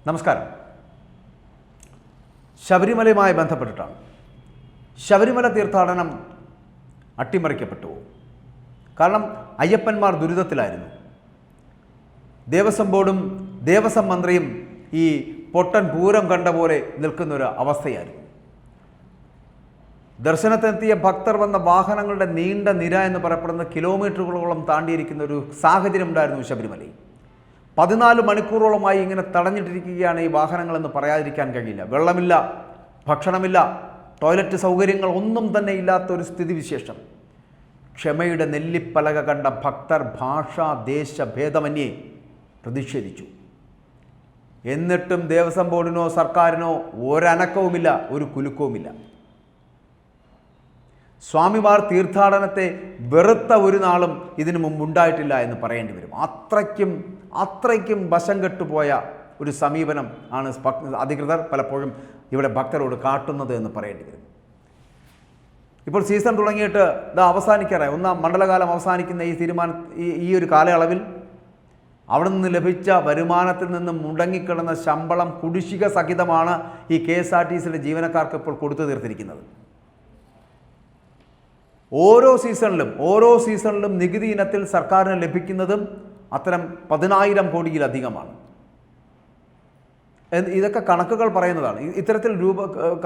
നമസ്കാരം. ശബരിമലയുമായി ബന്ധപ്പെട്ടിട്ടാണ്. ശബരിമല തീർത്ഥാടനം അട്ടിമറിക്കപ്പെട്ടു. കാരണം അയ്യപ്പന്മാർ ദുരിതത്തിലായിരുന്നു. ദേവസ്വം ബോർഡും ദേവസ്വം മന്ത്രിയും ഈ പൊട്ടൻ പൂരം കണ്ട പോലെ നിൽക്കുന്നൊരു അവസ്ഥയായിരുന്നു. ദർശനത്തിനെത്തിയ ഭക്തർ വന്ന വാഹനങ്ങളുടെ നീണ്ട നിര എന്ന് പറയപ്പെടുന്ന കിലോമീറ്ററുകളോളം താണ്ടിയിരിക്കുന്ന ഒരു സാഹചര്യം ഉണ്ടായിരുന്നു ശബരിമലയിൽ. 14 മണിക്കൂറോളമായി ഇങ്ങനെ തടഞ്ഞിട്ടിരിക്കുകയാണ് ഈ വാഹനങ്ങളെന്ന് പറയാതിരിക്കാൻ കഴിയില്ല. വെള്ളമില്ല, ഭക്ഷണമില്ല, ടോയ്ലറ്റ് സൗകര്യങ്ങൾ ഒന്നും തന്നെ ഇല്ലാത്തൊരു സ്ഥിതിവിശേഷം. ക്ഷമയുടെ നെല്ലിപ്പലക കണ്ട ഭക്തർ ഭാഷാ ദേശ ഭേദമന്യേ പ്രതിഷേധിച്ചു. എന്നിട്ടും ദേവസ്വം ബോർഡിനോ സർക്കാരിനോ ഒരനക്കവുമില്ല, ഒരു കുലുക്കവുമില്ല. സ്വാമിമാർ തീർത്ഥാടനത്തെ വെറുത്ത ഒരു നാളും ഇതിനു മുമ്പുണ്ടായിട്ടില്ല എന്ന് പറയേണ്ടി വരും. അത്രയ്ക്കും വശം കെട്ടുപോയ ഒരു സമീപനം ആണ് അധികൃതർ പലപ്പോഴും ഇവിടെ ഭക്തരോട് കാട്ടുന്നത് എന്ന് പറയേണ്ടി വരും. ഇപ്പോൾ സീസൺ തുടങ്ങിയിട്ട് ഇത് അവസാനിക്കാറായി. ഒന്നാം മണ്ഡലകാലം അവസാനിക്കുന്ന ഈ ഒരു കാലയളവിൽ അവിടെ നിന്ന് ലഭിച്ച വരുമാനത്തിൽ നിന്നും മുടങ്ങിക്കിടന്ന ശമ്പളം കുടിശ്ശിക സഹിതമാണ് ഈ KSRTCയുടെ ജീവനക്കാർക്ക് ഇപ്പോൾ കൊടുത്തു തീർത്തിരിക്കുന്നത്. ഓരോ സീസണിലും നികുതി ഇനത്തിൽ സർക്കാരിന് ലഭിക്കുന്നതും അത്തരം 10,000 കോടിയിലധികമാണ്. ഇതൊക്കെ കണക്കുകൾ പറയുന്നതാണ്. ഇത്തരത്തിൽ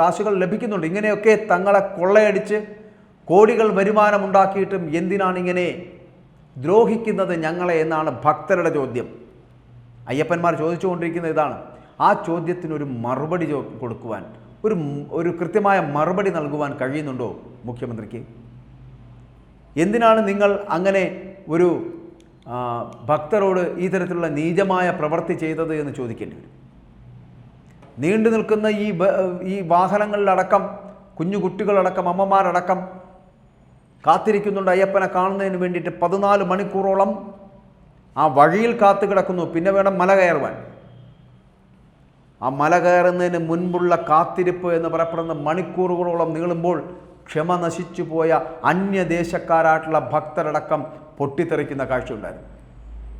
കാശുകൾ ലഭിക്കുന്നുണ്ട്. ഇങ്ങനെയൊക്കെ തങ്ങളെ കൊള്ളയടിച്ച് കോടികൾ വരുമാനമുണ്ടാക്കിയിട്ടും എന്തിനാണ് ഇങ്ങനെ ദ്രോഹിക്കുന്നത് ഞങ്ങളെ എന്നാണ് ഭക്തരുടെ ചോദ്യം. അയ്യപ്പന്മാർ ചോദിച്ചുകൊണ്ടിരിക്കുന്ന ഇതാണ്. ആ ചോദ്യത്തിനൊരു മറുപടി കൊടുക്കുവാൻ, ഒരു കൃത്യമായ മറുപടി നൽകുവാൻ കഴിയുന്നുണ്ടോ മുഖ്യമന്ത്രിക്ക്? എന്തിനാണ് നിങ്ങൾ അങ്ങനെ ഒരു ഭക്തരോട് ഈ തരത്തിലുള്ള നീചമായ പ്രവൃത്തി ചെയ്തത് എന്ന് ചോദിക്കേണ്ടി വരും. നീണ്ടു നിൽക്കുന്ന ഈ വാഹനങ്ങളിലടക്കം കുഞ്ഞു കുട്ടികളടക്കം അമ്മമാരടക്കം കാത്തിരിക്കുന്നുണ്ട് അയ്യപ്പനെ കാണുന്നതിന് വേണ്ടിയിട്ട്. 14 മണിക്കൂറോളം ആ വഴിയിൽ കാത്തു കിടക്കുന്നു. പിന്നെ വേണം മല കയറുവാൻ. ആ മല കയറുന്നതിന് മുൻപുള്ള കാത്തിരിപ്പ് എന്ന് പറയപ്പെടുന്ന മണിക്കൂറുകളോളം നീളുമ്പോൾ ക്ഷമ നശിച്ചു പോയ അന്യദേശക്കാരായിട്ടുള്ള ഭക്തരടക്കം പൊട്ടിത്തെറിക്കുന്ന കാഴ്ചയുണ്ടായിരുന്നു.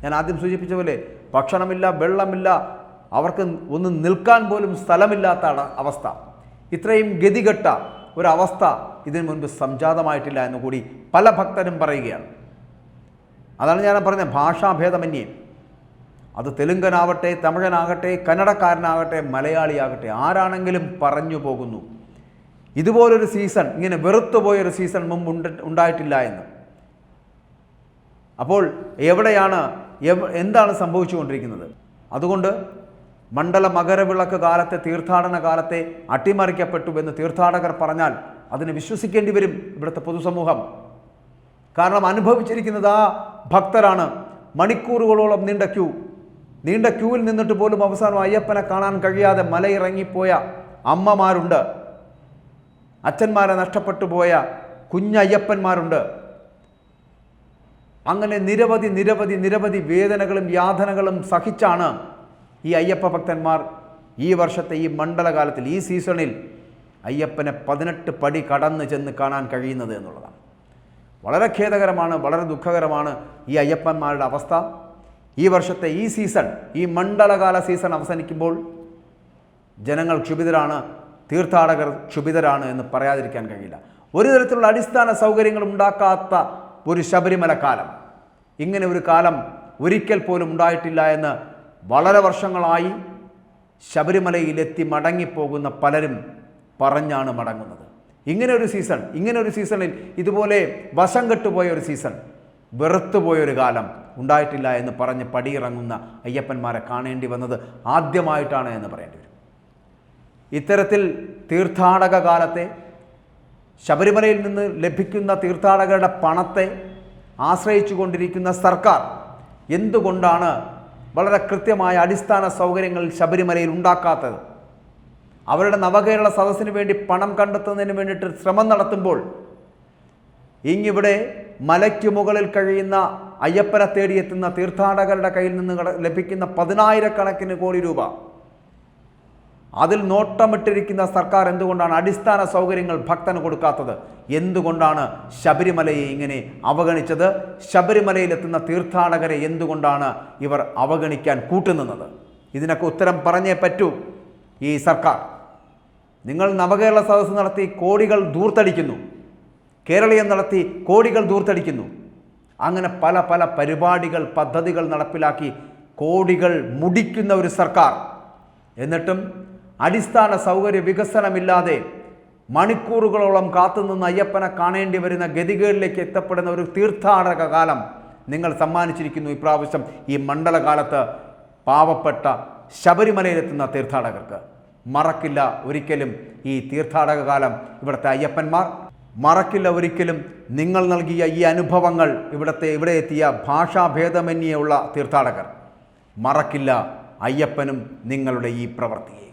ഞാൻ ആദ്യം സൂചിപ്പിച്ച പോലെ ഭക്ഷണമില്ല, വെള്ളമില്ല, അവർക്ക് ഒന്ന് നിൽക്കാൻ പോലും സ്ഥലമില്ലാത്ത അവസ്ഥ. ഇത്രയും ഗതികെട്ട ഒരവസ്ഥ ഇതിനു മുൻപ് സംജാതമായിട്ടില്ല എന്ന് കൂടി പല ഭക്തരും പറയുകയാണ്. അതാണ് ഞാൻ പറഞ്ഞത്, ഭാഷാഭേദമന്യേ. അത് തെലുങ്കനാവട്ടെ, തമിഴനാകട്ടെ, കന്നഡക്കാരനാകട്ടെ, മലയാളിയാകട്ടെ, ആരാണെങ്കിലും പറഞ്ഞു പോകുന്നു ഇതുപോലൊരു സീസൺ, ഇങ്ങനെ വെറുത്തുപോയൊരു സീസൺ മുമ്പ് ഉണ്ടായിട്ടില്ല എന്ന്. അപ്പോൾ എന്താണ് സംഭവിച്ചുകൊണ്ടിരിക്കുന്നത്? അതുകൊണ്ട് മണ്ഡല മകരവിളക്ക് കാലത്തെ, തീർത്ഥാടന കാലത്തെ അട്ടിമറിക്കപ്പെട്ടുവെന്ന് തീർത്ഥാടകർ പറഞ്ഞാൽ അതിന് വിശ്വസിക്കേണ്ടി വരും ഇവിടുത്തെ പൊതുസമൂഹം. കാരണം അനുഭവിച്ചിരിക്കുന്നത് ആ ഭക്തരാണ്. മണിക്കൂറുകളോളം നീണ്ട ക്യൂവിൽ നിന്നിട്ട് പോലും അവസാനം അയ്യപ്പനെ കാണാൻ കഴിയാതെ മലയിറങ്ങിപ്പോയ അമ്മമാരുണ്ട്. അച്ഛന്മാരെ നഷ്ടപ്പെട്ടു പോയ കുഞ്ഞയ്യപ്പന്മാരുണ്ട്. അങ്ങനെ നിരവധി വേദനകളും യാതനകളും സഹിച്ചാണ് ഈ അയ്യപ്പ ഭക്തന്മാർ ഈ വർഷത്തെ ഈ മണ്ഡലകാലത്തിൽ, ഈ സീസണിൽ അയ്യപ്പനെ 18 പടി കടന്ന് ചെന്ന് കാണാൻ കഴിയുന്നത് എന്നുള്ളതാണ്. വളരെ ഖേദകരമാണ്, വളരെ ദുഃഖകരമാണ് ഈ അയ്യപ്പന്മാരുടെ അവസ്ഥ. ഈ വർഷത്തെ ഈ സീസൺ, ഈ മണ്ഡലകാല സീസൺ അവസാനിക്കുമ്പോൾ ജനങ്ങൾ ക്ഷുഭിതരാണ്, തീർത്ഥാടകർ ക്ഷുഭിതരാണ് എന്ന് പറയാതിരിക്കാൻ കഴിയില്ല. ഒരു തരത്തിലുള്ള അടിസ്ഥാന സൗകര്യങ്ങൾ ഉണ്ടാക്കാത്ത ഒരു ശബരിമല കാലം, ഇങ്ങനെ ഒരു കാലം ഒരിക്കൽ പോലും ഉണ്ടായിട്ടില്ല എന്ന് വളരെ വർഷങ്ങളായി ശബരിമലയിലെത്തി മടങ്ങിപ്പോകുന്ന പലരും പറഞ്ഞാണ് മടങ്ങുന്നത്. ഇങ്ങനെ ഒരു സീസണിൽ ഇതുപോലെ വശം കെട്ടുപോയ ഒരു സീസൺ, വെറുത്തുപോയൊരു കാലം ഉണ്ടായിട്ടില്ല എന്ന് പറഞ്ഞ് പടിയിറങ്ങുന്ന അയ്യപ്പന്മാരെ കാണേണ്ടി വന്നത് ആദ്യമായിട്ടാണ് എന്ന് പറയേണ്ടി വരും. ഇത്തരത്തിൽ തീർത്ഥാടക കാലത്തെ, ശബരിമലയിൽ നിന്ന് ലഭിക്കുന്ന തീർത്ഥാടകരുടെ പണത്തെ ആശ്രയിച്ചു കൊണ്ടിരിക്കുന്ന സർക്കാർ എന്തുകൊണ്ടാണ് വളരെ കൃത്യമായ അടിസ്ഥാന സൗകര്യങ്ങൾ ശബരിമലയിൽ ഉണ്ടാക്കാത്തത്? അവരുടെ നവകേരള സദസ്സിന് വേണ്ടി പണം കണ്ടെത്തുന്നതിന് വേണ്ടിയിട്ട് ശ്രമം നടത്തുമ്പോൾ ഇങ്ങിവിടെ മലയ്ക്ക് മുകളിൽ കഴിയുന്ന അയ്യപ്പനെ തേടിയെത്തുന്ന തീർത്ഥാടകരുടെ കയ്യിൽ നിന്ന് ലഭിക്കുന്ന 10,000 കോടി രൂപ, അതിൽ നോട്ടമിട്ടിരിക്കുന്ന സർക്കാർ എന്തുകൊണ്ടാണ് അടിസ്ഥാന സൗകര്യങ്ങൾ ഭക്തന് കൊടുക്കാത്തത്? എന്തുകൊണ്ടാണ് ശബരിമലയെ ഇങ്ങനെ അവഗണിച്ചത്? ശബരിമലയിലെത്തുന്ന തീർത്ഥാടകരെ എന്തുകൊണ്ടാണ് ഇവർ അവഗണിക്കാൻ കൂട്ടുനിന്നത്? ഇതിനൊക്കെ ഉത്തരം പറഞ്ഞേ പറ്റൂ ഈ സർക്കാർ. നിങ്ങൾ നവകേരള സദസ്സ് നടത്തി കോടികൾ ധൂർത്തടിക്കുന്നു, കേരളീയം നടത്തി കോടികൾ ധൂർത്തടിക്കുന്നു. അങ്ങനെ പല പല പരിപാടികൾ പദ്ധതികൾ നടപ്പിലാക്കി കോടികൾ മുടിക്കുന്ന ഒരു സർക്കാർ. എന്നിട്ടും അടിസ്ഥാന സൗകര്യ വികസനമില്ലാതെ മണിക്കൂറുകളോളം കാത്തുനിന്ന് അയ്യപ്പനെ കാണേണ്ടി വരുന്ന ഗതികേടിലേക്ക് എത്തപ്പെടുന്ന ഒരു തീർത്ഥാടക കാലം നിങ്ങൾ സമ്മാനിച്ചിരിക്കുന്നു ഇപ്രാവശ്യം ഈ മണ്ഡലകാലത്ത് പാവപ്പെട്ട ശബരിമലയിലെത്തുന്ന തീർത്ഥാടകർക്ക്. മറക്കില്ല ഒരിക്കലും ഈ തീർത്ഥാടക കാലം ഇവിടുത്തെ അയ്യപ്പന്മാർ. മറക്കില്ല ഒരിക്കലും നിങ്ങൾ നൽകിയ ഈ അനുഭവങ്ങൾ ഇവിടെ എത്തിയ ഭാഷാഭേദമന്യേയുള്ള തീർത്ഥാടകർ. മറക്കില്ല അയ്യപ്പനും നിങ്ങളുടെ ഈ പ്രവൃത്തിയെ.